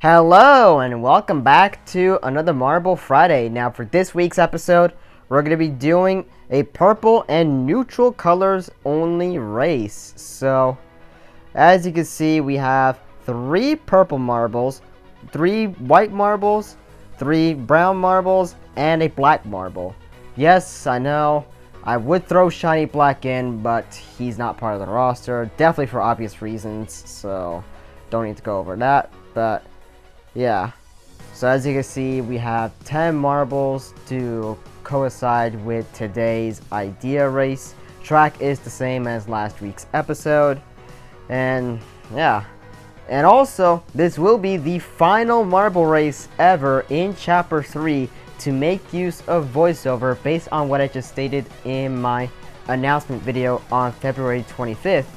Hello and welcome back to another Marble Friday. Now for this week's episode, we're going to be doing a purple and neutral colors only race. So, as you can see, we have 3 purple marbles, 3 white marbles, 3 brown marbles, and a black marble. Yes, I know, I would throw Shiny Black in, but he's not part of the roster, definitely for obvious reasons, so don't need to go over that, but yeah, so as you can see, we have 10 marbles to coincide with today's idea race. Track is the same as last week's episode, and yeah. And also, this will be the final marble race ever in Chapter 3 to make use of voiceover based on what I just stated in my announcement video on February 25th.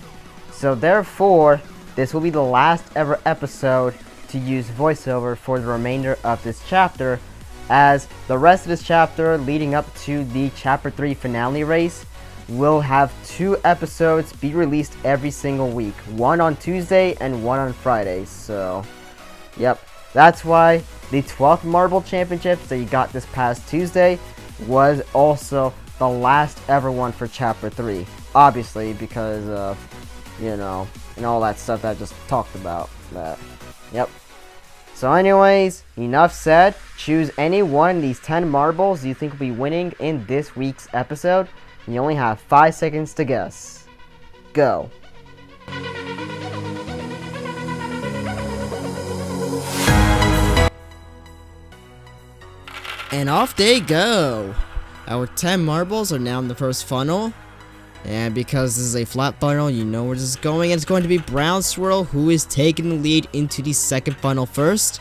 So therefore, this will be the last ever episode to use voiceover for the remainder of this chapter, as the rest of this chapter leading up to the Chapter 3 finale race will have 2 episodes be released every single week, one on Tuesday and one on Friday. So yep, that's why the 12th Marble Championships that you got this past Tuesday was also the last ever one for Chapter 3, obviously because of, you know, and all that stuff that I just talked about. That, yep. So anyways, enough said. Choose any one of these 10 marbles you think will be winning in this week's episode. You only have 5 seconds to guess. Go. And off they go. Our 10 marbles are now in the first funnel. And because this is a flat funnel, you know where this is going. And it's going to be Brown Swirl who is taking the lead into the second funnel first.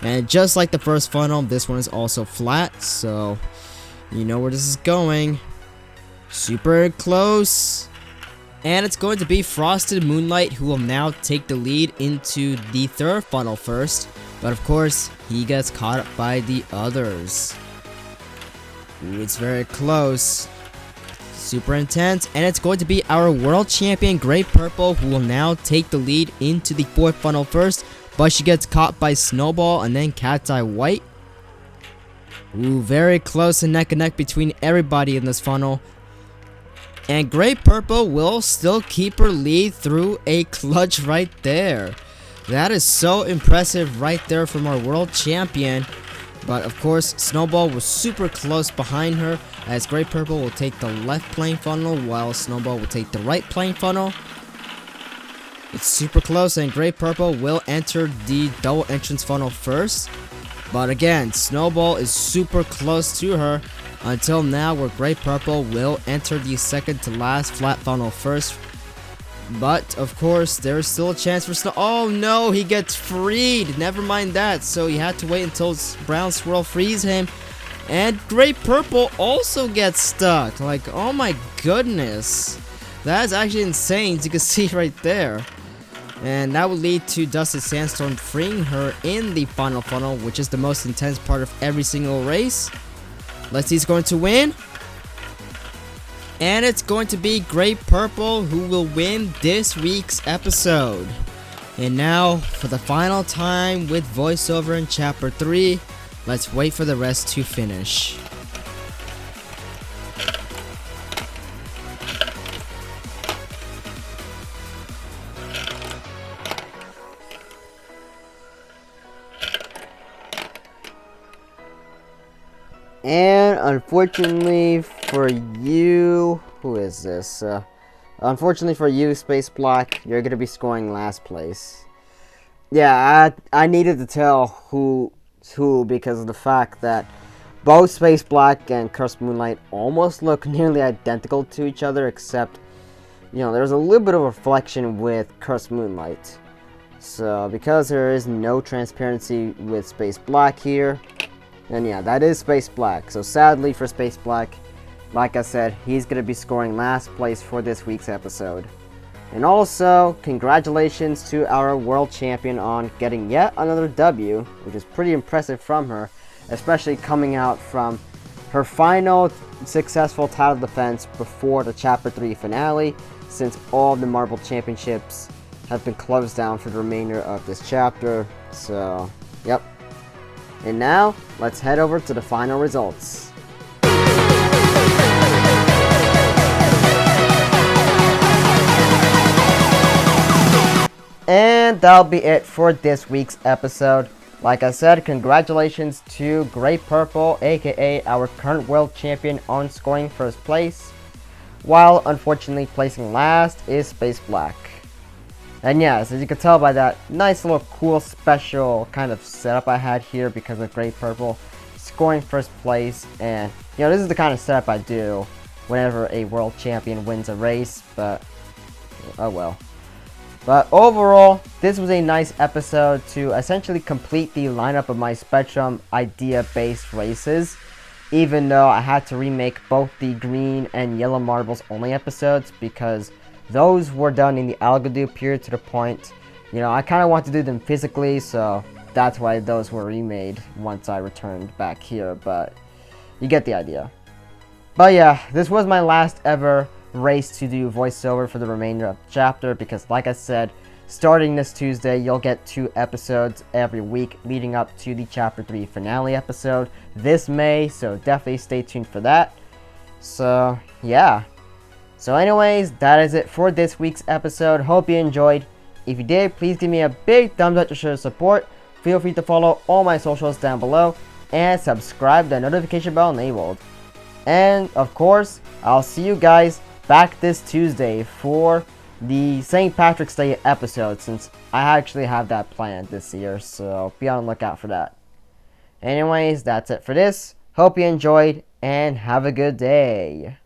And just like the first funnel, this one is also flat. So, you know where this is going. Super close. And it's going to be Frosted Moonlight who will now take the lead into the third funnel first. But of course, he gets caught up by the others. Ooh, it's very close. Super intense, and it's going to be our world champion Gray Purple who will now take the lead into the fourth funnel first, but she gets caught by Snowball and then Cat's Eye White. Ooh, very close and neck and neck between everybody in this funnel. And Gray Purple will still keep her lead through a clutch right there. That is so impressive right there from our world champion. But of course, Snowball was super close behind her, as Gray Purple will take the left plane funnel while Snowball will take the right plane funnel. It's super close, and Gray Purple will enter the double entrance funnel first. But again, Snowball is super close to her until now, where Gray Purple will enter the second to last flat funnel first. But of course, there is still a chance for Snow. Oh no, he gets freed. Never mind that. So he had to wait until Brown Swirl frees him. And Gray Purple also gets stuck. Like, oh my goodness. That is actually insane, as you can see right there. And that would lead to Dusted Sandstorm freeing her in the final funnel, which is the most intense part of every single race. Let's see who's going to win. And it's going to be Gray Purple who will win this week's episode. And now, for the final time with voiceover in Chapter 3, let's wait for the rest to finish. And unfortunately for you, who is this? Unfortunately for you, Space Black, you're gonna be scoring last place. Yeah, I needed to tell who because of the fact that both Space Black and Cursed Moonlight almost look nearly identical to each other, except, you know, there's a little bit of reflection with Cursed Moonlight. So because there is no transparency with Space Black here, and yeah, that is Space Black. So sadly for Space Black, like I said, he's going to be scoring last place for this week's episode. And also, congratulations to our world champion on getting yet another W, which is pretty impressive from her, especially coming out from her final successful title defense before the Chapter 3 finale, since all of the Marble Championships have been closed down for the remainder of this chapter. So, yep. And now, let's head over to the final results. And that'll be it for this week's episode. Like I said, congratulations to Great Purple, aka our current world champion, on scoring first place, while unfortunately placing last is Space Black. And yes, as you can tell by that nice little cool special kind of setup I had here because of Great Purple scoring first place, and you know, this is the kind of setup I do whenever a world champion wins a race, but oh well. But overall, this was a nice episode to essentially complete the lineup of my Spectrum idea-based races, even though I had to remake both the green and yellow marbles only episodes because those were done in the Algodo period to the point, you know, I kind of want to do them physically, so that's why those were remade once I returned back here, but you get the idea. But yeah, this was my last ever race to do voiceover for the remainder of the chapter because, like I said, starting this Tuesday, you'll get 2 episodes every week leading up to the Chapter 3 finale episode this May, so definitely stay tuned for that. So, yeah. So anyways, that is it for this week's episode. Hope you enjoyed. If you did, please give me a big thumbs up to show support. Feel free to follow all my socials down below and subscribe, the notification bell enabled. And of course, I'll see you guys back this Tuesday for the St. Patrick's Day episode, since I actually have that planned this year, so be on the lookout for that. Anyways, that's it for this. Hope you enjoyed, and have a good day.